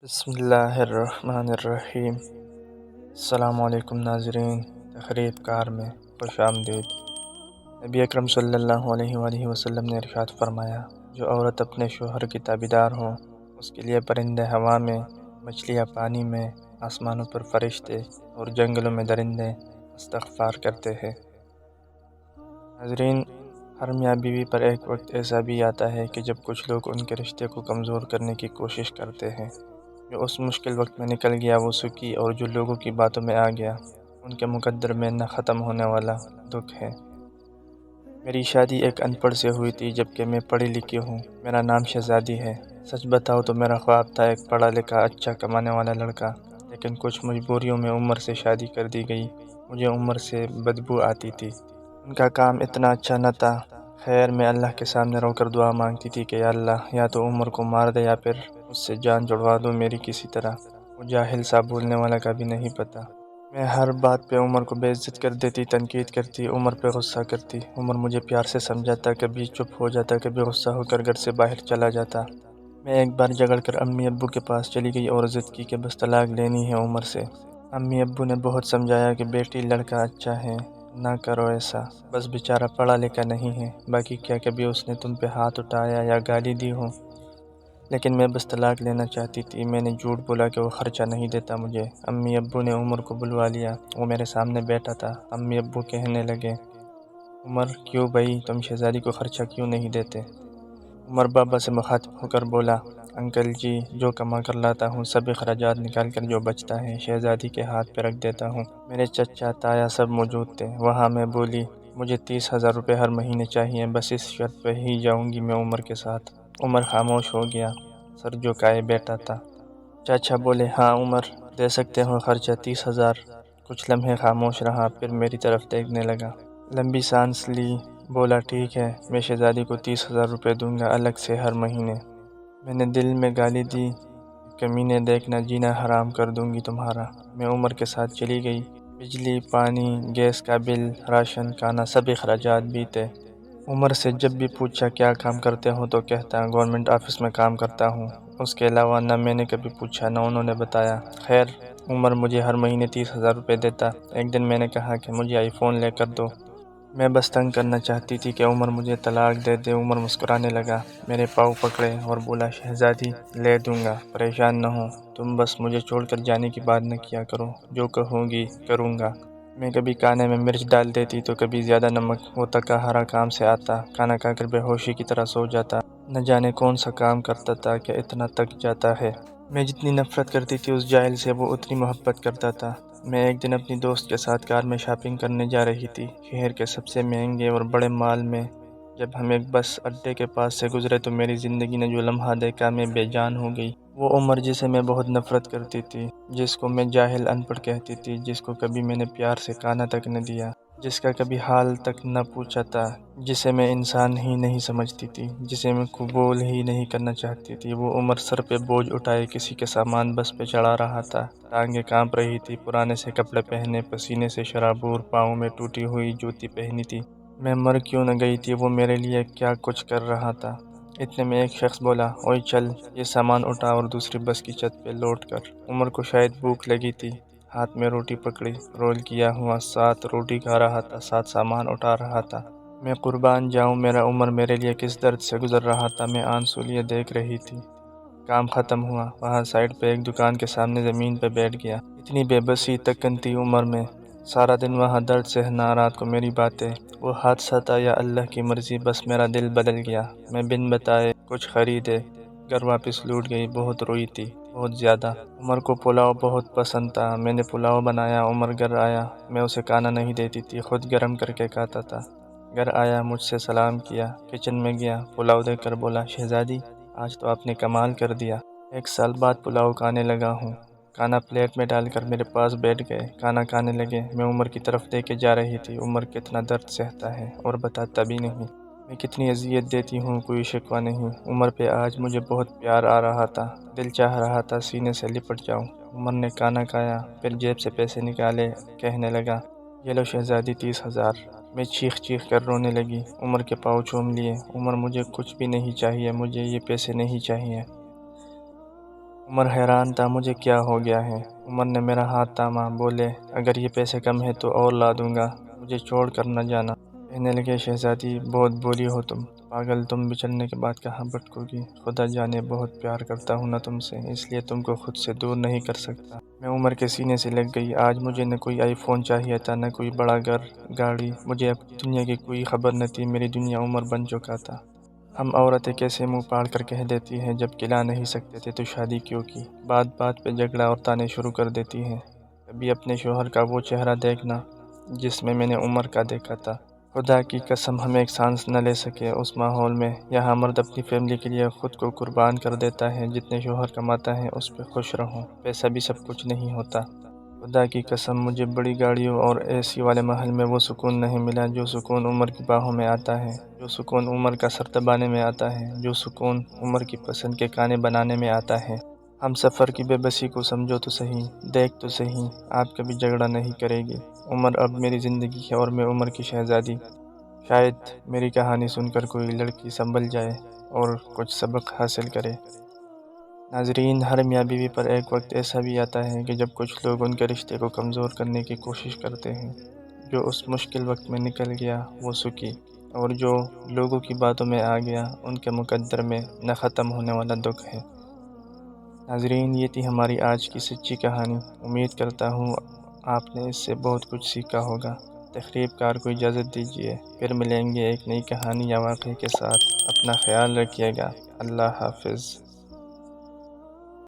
बिस्मिल्लाहिर्रहमानिर्रहीम। अस्सलामु अलैकुम नाज़रीन, तक़रीब कार में खुश आमदीद। नबी अकरम सल्लल्लाहु अलैहि वसल्लम ने इरशाद फरमाया, जो औरत अपने शोहर की ताबेदार हो उसके लिए परिंदे हवा में, मछलियाँ पानी में, आसमानों पर फरिश्ते और जंगलों में दरिंदे इस्तग़फ़ार करते हैं। नाज़रीन, हर मियाँ बीवी पर एक वक्त ऐसा भी आता है कि जब कुछ लोग उनके रिश्ते को कमज़ोर करने की कोशिश करते हैं। जो उस मुश्किल वक्त में निकल गया वो सुखी, और जो लोगों की बातों में आ गया उनके मुक़द्दर में न ख़त्म होने वाला दुख है। मेरी शादी एक अनपढ़ से हुई थी, जबकि मैं पढ़ी लिखी हूँ। मेरा नाम शहज़ादी है। सच बताओ तो मेरा ख्वाब था एक पढ़ा लिखा अच्छा कमाने वाला लड़का, लेकिन कुछ मजबूरियों में उम्र से शादी कर दी गई। मुझे उम्र से बदबू आती थी। उनका काम इतना अच्छा न था। खैर, मैं अल्लाह के सामने रोकर दुआ मांगती थी कि या अल्लाह, या तो उम्र को मार दे या फिर उससे जान जुड़वा दो मेरी किसी तरह। वो जाहिल सा भूलने वाला का भी नहीं पता। मैं हर बात पे उमर को बेइज्जत कर देती, तनकीद करती, उमर पे गुस्सा करती। उमर मुझे प्यार से समझाता, कभी चुप हो जाता, कभी गुस्सा होकर घर से बाहर चला जाता। मैं एक बार झगड़ कर अम्मी अब्बू के पास चली गई और ज़िद की कि बस तलाक लेनी है उमर से। अम्मी अब्बू ने बहुत समझाया कि बेटी, लड़का अच्छा है, ना करो ऐसा, बस बेचारा पढ़ा लिखा नहीं है। बाकी क्या कभी उसने तुम पे हाथ उठाया या गाली दी हो? लेकिन मैं बस तलाक लेना चाहती थी। मैंने झूठ बोला कि वो ख़र्चा नहीं देता मुझे। अम्मी अब्बू ने उमर को बुलवा लिया। वो मेरे सामने बैठा था। अम्मी अब्बू कहने लगे, उमर, क्यों भाई, तुम शहज़ादी को ख़र्चा क्यों नहीं देते? उमर बाबा से मुखातिब होकर बोला, अंकल जी, जो कमा कर लाता हूँ सब अखराजात निकाल कर जो बचता है शहज़ादी के हाथ पे रख देता हूँ। मेरे चचा ताया सब मौजूद थे वहाँ। मैं बोली, मुझे 30,000 रुपये हर महीने चाहिए, बस इस शर्त पे ही जाऊँगी मैं उमर के साथ। उमर खामोश हो गया, सर झुकाए बैठा था। चाचा बोले, हाँ उमर, दे सकते हो खर्चा 30,000। कुछ लम्हे खामोश रहा, फिर मेरी तरफ देखने लगा। लंबी सांस ली, बोला, ठीक है, मैं शहज़ादी को 30,000 रुपये दूंगा अलग से हर महीने। मैंने दिल में गाली दी, कमीने, देखना जीना हराम कर दूंगी तुम्हारा। मैं उमर के साथ चली गई। बिजली, पानी, गैस का बिल, राशन, खाना, सब अखराजात भी थे। उमर से जब भी पूछा क्या काम करते हो तो कहता, गवर्नमेंट ऑफिस में काम करता हूँ। उसके अलावा न मैंने कभी पूछा न उन्होंने बताया। खैर, उमर मुझे हर महीने 30,000 रुपये देता। एक दिन मैंने कहा कि मुझे आईफोन लेकर दो। मैं बस तंग करना चाहती थी कि उमर मुझे तलाक दे दे। उमर मुस्कुराने लगा, मेरे पाँव पकड़े और बोला, शहज़ादी, ले दूंगा, परेशान न हो। तुम बस मुझे छोड़कर जाने की बात न किया करो, जो कहोगी करूँगा। मैं कभी खाने में मिर्च डाल देती तो कभी ज़्यादा नमक। वो तका हरा काम से आता, खाना खाकर बेहोशी की तरह सो जाता। न जाने कौन सा काम करता था कि इतना तक जाता है। मैं जितनी नफ़रत करती थी उस जाहिल से, वो उतनी मोहब्बत करता था। मैं एक दिन अपनी दोस्त के साथ कार में शॉपिंग करने जा रही थी, शहर के सबसे महंगे और बड़े मॉल में। जब हम एक बस अड्डे के पास से गुजरे तो मेरी ज़िंदगी ने जो लम्हा देखा, मैं बेजान हो गई। वो उमर जिसे मैं बहुत नफ़रत करती थी, जिसको मैं जाहिल अनपढ़ कहती थी, जिसको कभी मैंने प्यार से खाना तक न दिया, जिसका कभी हाल तक न पूछा था, जिसे मैं इंसान ही नहीं समझती थी, जिसे मैं कबूल ही नहीं करना चाहती थी, वो उमर सर पे बोझ उठाए किसी के सामान बस पे चढ़ा रहा था। टांगें कांप रही थी, पुराने से कपड़े पहने, पसीने से शराबूर, पाँव में टूटी हुई जूती पहनी थी। मैं मर क्यों न गई थी, वो मेरे लिए क्या कुछ कर रहा था। इतने में एक शख्स बोला, ओए चल, ये सामान उठा, और दूसरी बस की छत पे लौट कर। उमर को शायद भूख लगी थी, हाथ में रोटी पकड़ी, रोल किया हुआ, साथ रोटी खा रहा था, साथ सामान उठा रहा था। मैं कुर्बान जाऊं, मेरा उमर मेरे लिए किस दर्द से गुजर रहा था। मैं आंसू लिए देख रही थी। काम ख़त्म हुआ, वहाँ साइड पे एक दुकान के सामने ज़मीन पे बैठ गया। इतनी बेबसी तकन थी उमर में। सारा दिन वहाँ दर्द सहना, रात को मेरी बातें। वो हादसा था या अल्लाह की मर्ज़ी, बस मेरा दिल बदल गया। मैं बिन बताए कुछ ख़रीदे, घर वापस लौट गई। बहुत रोई थी, बहुत ज़्यादा। उमर को पुलाव बहुत पसंद था। मैंने पुलाव बनाया, उमर घर आया। मैं उसे खाना नहीं देती थी, खुद गर्म करके खाता था। घर आया, मुझसे सलाम किया, किचन में गया, पुलाव देकर बोला, शहज़ादी, आज तो आपने कमाल कर दिया। 1 साल बाद पुलाव खाने लगा हूँ। खाना प्लेट में डालकर मेरे पास बैठ गए, खाना खाने लगे। मैं उमर की तरफ देखे जा रही थी। उमर कितना दर्द सहता है और बताता भी नहीं। मैं कितनी अजियत देती हूँ, कोई शिकवा नहीं। उमर पे आज मुझे बहुत प्यार आ रहा था, दिल चाह रहा था सीने से लिपट जाऊँ। उमर ने खाना खाया, फिर जेब से पैसे निकाले, कहने लगा, ये लो शहज़ादी, 30,000। मैं चीख चीख कर रोने लगी। उमर के पाँव चूम लिए। उमर, मुझे कुछ भी नहीं चाहिए, मुझे ये पैसे नहीं चाहिए। عمر حیران تھا مجھے کیا ہو گیا ہے۔ عمر نے میرا ہاتھ تھاما، بولے اگر یہ پیسے کم ہے تو اور لا دوں گا، مجھے چھوڑ کر نہ جانا۔ کہنے لگے شہزادی بہت بولی ہو تم، پاگل، تم بچھڑنے کے بعد کہاں بھٹکو گی؟ خدا جانے بہت پیار کرتا ہوں نا تم سے، اس لیے تم کو خود سے دور نہیں کر سکتا۔ میں عمر کے سینے سے لگ گئی۔ آج مجھے نہ کوئی آئی فون چاہیے تھا، نہ کوئی بڑا گھر گاڑی، مجھے اب دنیا کی کوئی خبر نہ تھی، میری دنیا عمر بن چکا تھا۔ ہم عورتیں کیسے منہ پھاڑ کر کہہ دیتی ہیں جب کھلا نہیں سکتے تھے تو شادی کیوں کی؟ بات بات پہ جھگڑا اور تانے شروع کر دیتی ہیں۔ کبھی اپنے شوہر کا وہ چہرہ دیکھنا جس میں نے عمر کا دیکھا تھا۔ خدا کی قسم ہم ایک سانس نہ لے سکے اس ماحول میں۔ یہاں مرد اپنی فیملی کے لیے خود کو قربان کر دیتا ہے، جتنے شوہر کماتا ہے اس پہ خوش رہو، پیسہ بھی سب کچھ نہیں ہوتا۔ خدا کی قسم مجھے بڑی گاڑیوں اور اے سی والے محل میں وہ سکون نہیں ملا جو سکون عمر کی باہوں میں آتا ہے، جو سکون عمر کا سر دبانے میں آتا ہے، جو سکون عمر کی پسند کے کھانے بنانے میں آتا ہے۔ ہم سفر کی بے بسی کو سمجھو تو صحیح، دیکھ تو صحیح، آپ کبھی جھگڑا نہیں کرے گی۔ عمر اب میری زندگی ہے اور میں عمر کی شہزادی۔ شاید میری کہانی سن کر کوئی لڑکی سنبھل جائے اور کچھ سبق حاصل کرے۔ ناظرین، ہر میاں بیوی پر ایک وقت ایسا بھی آتا ہے کہ جب کچھ لوگ ان کے رشتے کو کمزور کرنے کی کوشش کرتے ہیں۔ جو اس مشکل وقت میں نکل گیا وہ سکھی، اور جو لوگوں کی باتوں میں آ گیا ان کے مقدر میں نہ ختم ہونے والا دکھ ہے۔ ناظرین، یہ تھی ہماری آج کی سچی کہانی۔ امید کرتا ہوں آپ نے اس سے بہت کچھ سیکھا ہوگا۔ تخریب کار کو اجازت دیجیے، پھر ملیں گے ایک نئی کہانی یا واقعے کے ساتھ۔ اپنا خیال رکھیے گا۔ اللہ حافظ۔